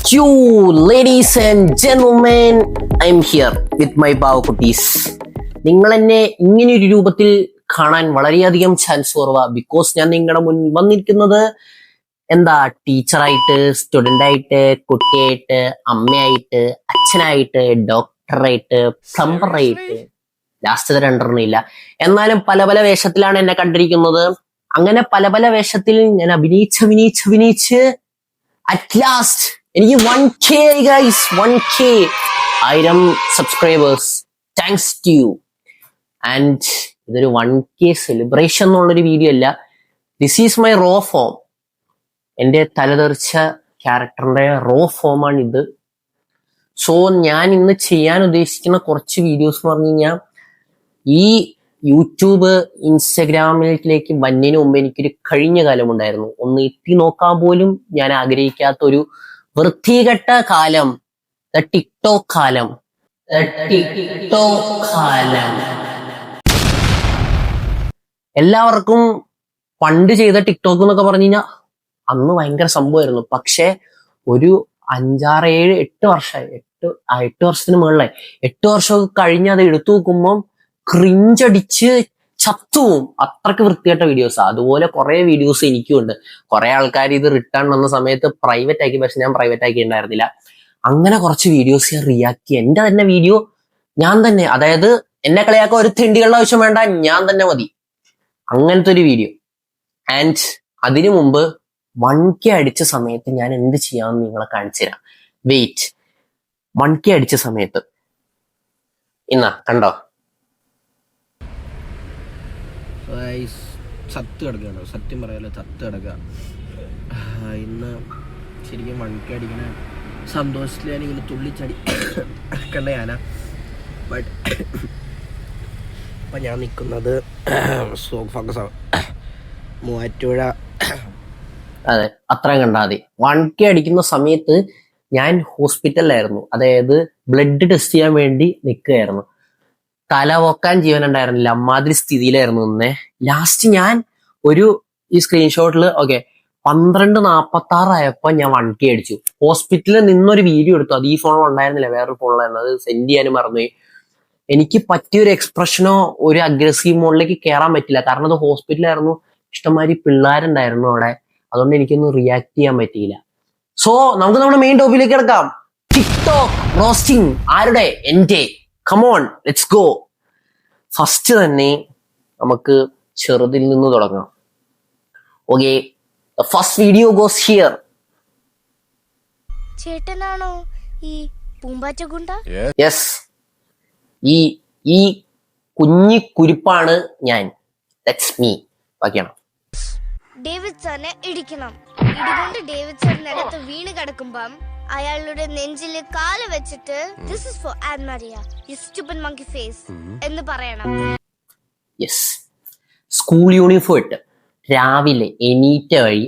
You, ladies and gentlemen, I'm here with my Bavakutis. നിങ്ങൾ എന്നെ ഇങ്ങനെ ഒരു രൂപത്തിൽ കാണാൻ വളരെയധികം ചാൻസ് കുറവാ. ബിക്കോസ് ഞാൻ നിങ്ങളുടെ മുന്നിൽ വന്നിരിക്കുന്നത് എന്താ ടീച്ചറായിട്ട്, സ്റ്റുഡന്റ് ആയിട്ട്, കുട്ടിയായിട്ട്, അമ്മയായിട്ട്, അച്ഛനായിട്ട്, ഡോക്ടറായിട്ട്, പ്ലംബറായിട്ട്, ലാസ്റ്റ് രണ്ടെണ്ണം ഇല്ല. എന്നാലും പല പല വേഷത്തിലാണ് എന്നെ കണ്ടിരിക്കുന്നത്. അങ്ങനെ പല പല വേഷത്തിൽ ഞാൻ അഭിനയിച്ച് അറ്റ് ലാസ്റ്റ് എനിക്ക് 1K guys, 1K 1000 subscribers. Thanks to you. And ഇതൊരു 1K സെലിബ്രേഷൻ എന്നുള്ളൊരു വീഡിയോ അല്ല. This is my raw form. എൻ്റെ തലതെറിച്ച ക്യാരക്ടറിന്റെ റോ ഫോമാണ് ഇത്. സോ ഞാൻ ഇന്ന് ചെയ്യാൻ ഉദ്ദേശിക്കുന്ന കുറച്ച് വീഡിയോസ് എന്ന് പറഞ്ഞു കഴിഞ്ഞാൽ, ഈ യൂട്യൂബ് ഇൻസ്റ്റഗ്രാമിലേക്ക് വന്നതിന് മുമ്പ് എനിക്കൊരു കഴിഞ്ഞ കാലം ഉണ്ടായിരുന്നു. ഒന്ന് എത്തി നോക്കാൻ പോലും ഞാൻ ആഗ്രഹിക്കാത്ത ഒരു വൃത്തികെട്ട കാലം, ടിക്ടോക്ക് കാലം. എല്ലാവർക്കും പണ്ട് ചെയ്ത ടിക്ടോക്ക് എന്നൊക്കെ പറഞ്ഞു കഴിഞ്ഞാൽ അന്ന് ഭയങ്കര സംഭവമായിരുന്നു. പക്ഷെ ഒരു 5-6-7-8 വർഷമായി, 8 വർഷത്തിന് മുകളിലായി. 8 വർഷമൊക്കെ കഴിഞ്ഞ് അത് എടുത്തു നോക്കുമ്പോൾ ക്രിഞ്ചടിച്ച് ചത്തുവും. അത്രക്ക് വൃത്തികെട്ട വീഡിയോസ്. അതുപോലെ കുറെ വീഡിയോസ് എനിക്കും ഉണ്ട്. കുറെ ആൾക്കാർ ഇത് റിട്ടേൺ വന്ന സമയത്ത് പ്രൈവറ്റ് ആക്കി, പക്ഷെ ഞാൻ പ്രൈവറ്റ് ആക്കി ഉണ്ടായിരുന്നില്ല. അങ്ങനെ കുറച്ച് വീഡിയോസ് ഞാൻ റിയാക്ട് ചെയ്യും. എന്റെ തന്നെ വീഡിയോ ഞാൻ തന്നെ, അതായത് എന്നെ കളിയാക്കാൻ ഒരു തെണ്ടികളുടെ ആവശ്യം വേണ്ട, ഞാൻ തന്നെ മതി. അങ്ങനത്തെ ഒരു വീഡിയോ. ആൻഡ് അതിനു മുമ്പ് 1K അടിച്ച സമയത്ത് ഞാൻ എന്ത് ചെയ്യാമെന്ന് നിങ്ങളെ കാണിച്ചു തരാം. വെയിറ്റ്. 1K അടിച്ച സമയത്ത് ഇന്നാ കണ്ടോ, ചത്ത് കിടക്കുകയാണ്. സത്യം പറയാലോ, ചത്ത് കിടക്കുക. ഇന്ന് ശരിക്കും 1K അടിക്കണ സന്തോഷത്തിൽ ഞാനിങ്ങനെ തുള്ളിച്ചടി കണ്ട ഞാനാ. ബട്ട് ഇപ്പം ഞാൻ നിൽക്കുന്നത് മൂവാറ്റുപുഴ. അതെ, അത്രയും കണ്ടാൽ മതി. 1K അടിക്കുന്ന സമയത്ത് ഞാൻ ഹോസ്പിറ്റലിലായിരുന്നു. അതായത് ബ്ലഡ് ടെസ്റ്റ് ചെയ്യാൻ വേണ്ടി നിൽക്കുകയായിരുന്നു. തല പൊക്കാൻ ജീവനുണ്ടായിരുന്നില്ല, അമ്മാതിരി സ്ഥിതിയിലായിരുന്നു നിന്നേ. ലാസ്റ്റ് ഞാൻ ഈ സ്ക്രീൻഷോട്ടിൽ 12:46 ആയപ്പോ ഞാൻ 1K അടിച്ചു. ഹോസ്പിറ്റലിൽ നിന്നൊരു വീഡിയോ എടുത്തു. അത് ഈ ഫോണിൽ ഉണ്ടായിരുന്നില്ല, വേറൊരു ഫോണിലായിരുന്നു. അത് സെൻഡ് ചെയ്യാനും മറന്നുപോയി. എനിക്ക് പറ്റിയൊരു എക്സ്പ്രഷനോ ഒരു അഗ്രസീവ് മോഡിലേക്ക് കയറാൻ പറ്റില്ല. കാരണം അത് ഹോസ്പിറ്റലായിരുന്നു, ഇഷ്ടംമാതിരി പിള്ളേരുണ്ടായിരുന്നു അവിടെ. അതുകൊണ്ട് എനിക്കൊന്നും റിയാക്ട് ചെയ്യാൻ പറ്റിയില്ല. സോ നമുക്ക് നമ്മുടെ മെയിൻ ടോപ്പിലേക്ക് കിടക്കാം. TikTok roasting. ആരുടെ? എന്റെ. Come on, let's go. ഫസ്റ്റ് തന്നെ നമുക്ക് ചെറുതിൽ നിന്ന് തുടങ്ങാം. Okay, the first video goes here. ചേട്ടനാണോ ഈ പൂമ്പാറ്റ ഗുണ്ട? യെസ്, ഈ കുഞ്ഞി കുരിപ്പാണ് ഞാൻ. That's me. ബാക്കിയാണ് ഡേവിഡ് സാറിനെ ഇടിക്കണം. ഇടികൊണ്ട് ഡേവിഡ് സാർ നിലത്ത് വീണ് കിടക്കുമ്പം അയാളുടെ നെഞ്ചില് കാല് വെച്ചിട്ട് this is for Ann Maria you stupid monkey face എന്ന് പറയണം. യെസ്, സ്കൂൾ യൂണിഫോം ഇട്ട് രാവിലെ എണീറ്റ വഴി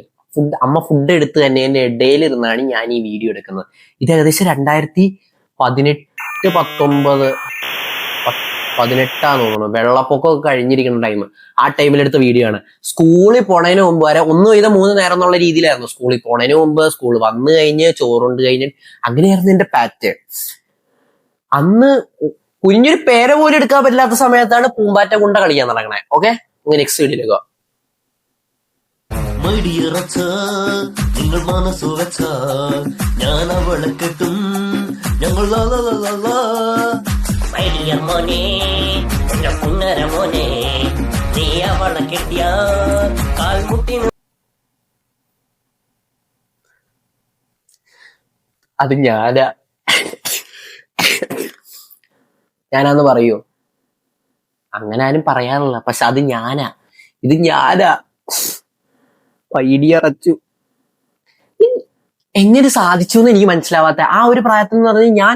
അമ്മ ഫുഡ് എടുത്ത് തന്നെ എന്റെ ഇടയിലിരുന്നാണ് ഞാൻ ഈ വീഡിയോ എടുക്കുന്നത്. ഇത് ഏകദേശം 2018-19 തോന്നുന്നു. വെള്ളപ്പൊക്കമൊക്കെ കഴിഞ്ഞിരിക്കുന്ന ടൈം. ആ ടൈമിലെടുത്ത വീഡിയോ ആണ്. സ്കൂളിൽ പോണതിന് മുമ്പ് വരെ 1 വീതം 3 നേരം എന്നുള്ള രീതിയിലായിരുന്നു. സ്കൂളിൽ പോണതിന് മുമ്പ്, സ്കൂൾ വന്നു കഴിഞ്ഞ്, ചോറുണ്ട് കഴിഞ്ഞ്, അങ്ങനെയായിരുന്നു എന്റെ പാറ്റേൺ. അന്ന് കുഞ്ഞൊരു പേര പോലും എടുക്കാൻ പറ്റില്ലാത്ത സമയത്താണ് പൂമ്പാറ്റ ഗുണ്ട കളിക്കാൻ തുടങ്ങണേ. ഓക്കെ, നെക്സ്റ്റ് വീഡിയോയിലേക്ക്. നിങ്ങൾ മനസ്സു വെച്ച ഞാൻ അവളെ കെട്ടും, ഞങ്ങൾ മോനെ മോനെ നീ അവളെ കെട്ടിയ കാൽമുട്ടി. അത് ഞാനാന്ന് പറയൂ? അങ്ങനെ ആരും പറയാറില്ല, പക്ഷെ അത് ഞാനാ. ഇത് ഞാനാ. പൈടിയറച്ചു. എങ്ങനെ സാധിച്ചു എന്ന് എനിക്ക് മനസ്സിലാവാത്ത ആ ഒരു പ്രായത്തിൽ എന്ന് പറഞ്ഞാൽ ഞാൻ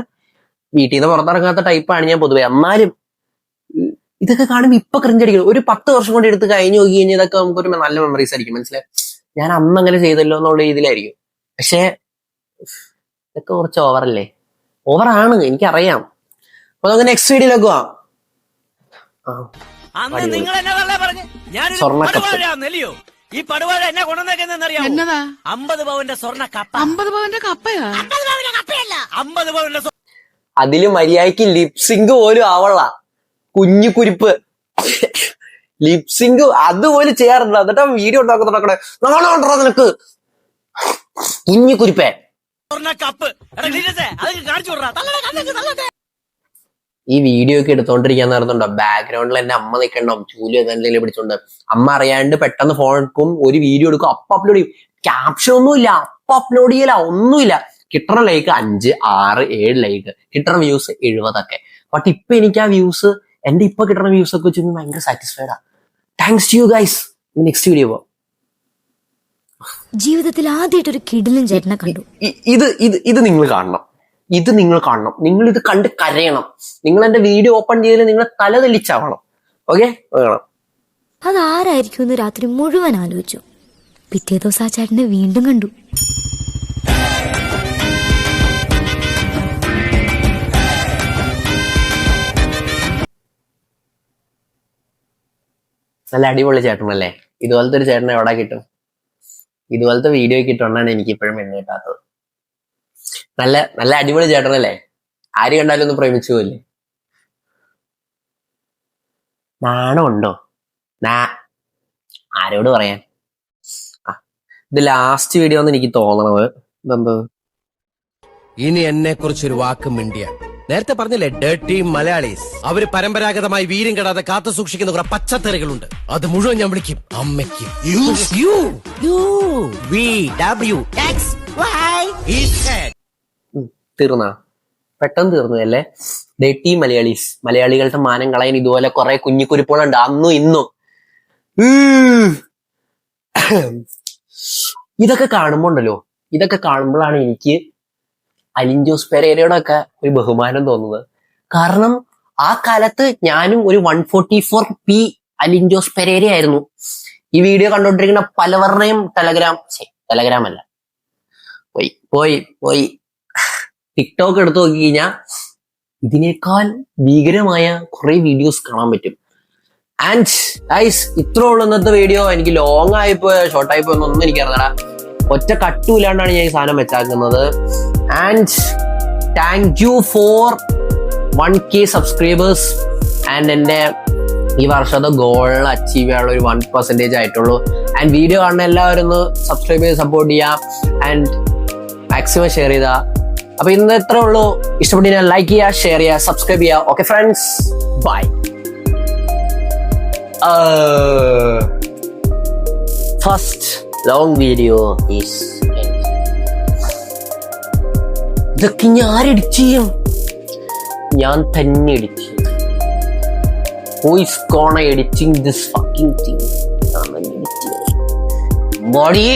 വീട്ടിൽ നിന്ന് പുറത്തിറങ്ങാത്ത ടൈപ്പാണ് ഞാൻ പൊതുവെ. എന്നാലും ഇതൊക്കെ കാണുമ്പോൾ ഇപ്പൊ ക്രിഞ്ചടിക്കണം. ഒരു 10 വർഷം കൊണ്ട് എടുത്ത് കഴിഞ്ഞു നോക്കി കഴിഞ്ഞാൽ ഇതൊക്കെ നമുക്കൊരു നല്ല മെമ്മറീസ് ആയിരിക്കും. മനസ്സിലായി, ഞാൻ അന്ന് അങ്ങനെ ചെയ്തല്ലോ എന്നുള്ള രീതിയിലായിരിക്കും. പക്ഷെ ഇതൊക്കെ കുറച്ച് ഓവറല്ലേ? ഓവറാണ്, എനിക്കറിയാം. അപ്പൊ നമുക്ക് നെക്സ്റ്റ് വീഡിയോയിലേക്ക് പോവാം. സ്വർണ്ണക്കപ്പ്. ഈ പടുവാഴ എന്നെ കൊണ്ടുവന്നേക്കുന്നറിയാം. 50 പവന്റെ സ്വർണ്ണ കപ്പ. 50 പവന്റെ കപ്പയാ? അതില് മര്യാദക്ക് ലിപ്സിങ്ക് പോലും ആവള്ള. കുഞ്ഞു കുരിപ്പ് ലിപ്സിങ്ക് അതുപോലും ചെയ്യാറുണ്ട്. എന്നിട്ട് വീഡിയോ ഉണ്ടാക്കുന്നുണ്ടോ നാണോ നിനക്ക് കുഞ്ഞു കുരിപ്പേ. ഈ വീഡിയോ ഒക്കെ എടുത്തോണ്ടിരിക്കാൻ നടന്നുണ്ടോ ബാക്ക്ഗ്രൗണ്ടിൽ എന്റെ അമ്മ നിൽക്കണ്ടാവും ചൂല് എന്തെങ്കിലും പിടിച്ചോണ്ട്. അമ്മ അറിയാണ്ട് പെട്ടെന്ന് ഫോൺ എടുക്കും, ഒരു വീഡിയോ എടുക്കും, അപ്പൊ അപ്ലോഡ് ചെയ്യും. ക്യാപ്ഷൻ ഒന്നുമില്ല, അപ്പൊ അപ്ലോഡ് ചെയ്യല, ഒന്നുമില്ല. കിട്ടണ ലൈക്ക് 5, 6, 7 ലൈക്ക്, കിട്ടണ വ്യൂസ് 70. ബട്ട് ഇപ്പൊ എനിക്ക് ആ വ്യൂസ്, എന്റെ ഇപ്പൊ കിട്ടണ വ്യൂസ് ഒക്കെ വെച്ച് ഭയങ്കര സാറ്റിസ്ഫൈഡാ. Thanks to you guys. Next video പോ. ജീവിതത്തിൽ ആദ്യമായിട്ടൊരു കിടിലൻ ചേട്ടനെ കണ്ടു. ഇത് നിങ്ങൾ കാണണം, നിങ്ങൾ ഇത് കണ്ട് കരയണം. നിങ്ങൾ എന്റെ വീഡിയോ ഓപ്പൺ ചെയ്തതിൽ നിങ്ങൾ തല തെളിച്ചാവണം. ഓക്കെ, അതാരായിരിക്കും എന്ന് രാത്രി മുഴുവൻ ആലോചിച്ചു. പിറ്റേ ദിവസം ആ ചേട്ടനെ വീണ്ടും കണ്ടു. നല്ല അടിപൊളി ചേട്ടനല്ലേ. ഇതുപോലത്തെ ഒരു ചേട്ടനെ എവിടെ കിട്ടും? ഇതുപോലത്തെ വീഡിയോ കിട്ടുകൊണ്ടാണ് എനിക്ക് ഇപ്പോഴും പെണ്ണ് കിട്ടാത്തത്. നല്ല നല്ല അടിപൊളി ചേട്ടനല്ലേ. ആര് കണ്ടാലും ഒന്ന് പ്രേമിച്ചു പോയില്ലേ. നാണം ഉണ്ടോ? ആരോട് പറയാൻ? ഇത് ലാസ്റ്റ് വീഡിയോ എന്ന് എനിക്ക് തോന്നണത്. ഇതെന്ത്? ഇനി എന്നെ കുറിച്ചൊരു വാക്കും മിണ്ടിയ, നേരത്തെ പറഞ്ഞില്ലേ ഡേർട്ടി മലയാളീസ്, അവര് പരമ്പരാഗതമായി വീര്യം കെടാതെ കാത്തു സൂക്ഷിക്കുന്ന കുറെ പച്ചത്തറികളുണ്ട്. അത് മുഴുവൻ ഞാൻ വിളിക്കും അമ്മയ്ക്ക്. തീർന്ന പെട്ടെന്ന് തീർന്നു അല്ലേ. ഡേർട്ടി മലയാളീസ്, മലയാളികളുടെ മാനം കളയാൻ ഇതുപോലെ കുറെ കുഞ്ഞിക്കുരിപ്പുകളുണ്ട് അന്നും ഇന്നും. ഇതൊക്കെ കാണുമ്പോഴാണ് എനിക്ക് അലിൻ ജോസ് പെരേരയുടെ ഒക്കെ ഒരു ബഹുമാനം തോന്നുന്നത്. കാരണം ആ കാലത്ത് ഞാനും ഒരു 144p അലിൻ ജോസ് പെരേര ആയിരുന്നു. ഈ വീഡിയോ കണ്ടോണ്ടിരിക്കുന്ന പലവരുടെയും ടെലഗ്രാം അല്ല, പോയി ടിക്ടോക്ക് എടുത്തു നോക്കി കഴിഞ്ഞാൽ ഇതിനേക്കാൾ ഭീകരമായ കുറെ വീഡിയോസ് കാണാൻ പറ്റും. ആൻഡ് ഗൈസ്, ഇത്രേ ഉള്ളൂ ഇന്നത്തെ വീഡിയോ. എനിക്ക് ലോങ് ആയിപ്പോ ഷോർട്ട് ആയിപ്പോ ഒന്നും എനിക്കറിഞ്ഞടാ. ഒറ്റ കട്ടുമില്ലാണ്ടാണ് ഞാൻ ഈ സാധനം വെച്ചാക്കുന്നത്. And thank you for 1K subscribers. And എന്റെ ഈ വർഷത്തെ ഗോൾ അച്ചീവ് ചെയ്യാനുള്ള ഒരു 1% ആയിട്ടുള്ളൂ. ആൻഡ് വീഡിയോ കാണുന്ന എല്ലാവരും ഒന്ന് സബ്സ്ക്രൈബ് ചെയ്ത് സപ്പോർട്ട് ചെയ്യാം. ആൻഡ് മാക്സിമം ഷെയർ ചെയ്താ. അപ്പൊ ഇന്ന് ഇത്രേ ഉള്ളൂ. ഇഷ്ടപ്പെട്ടാൽ ലൈക്ക് ചെയ്യുക, ഷെയർ ചെയ്യുക, സബ്സ്ക്രൈബ് ചെയ്യുക. Okay friends, bye. First long video is ഇതൊക്കെ ഞാൻ എഡിറ്റ് ചെയ്യും, ഞാൻ തന്നെ എഡിറ്റ് ചെയ്യും. Who is gonna editing this fucking thing? I'm editing. Body.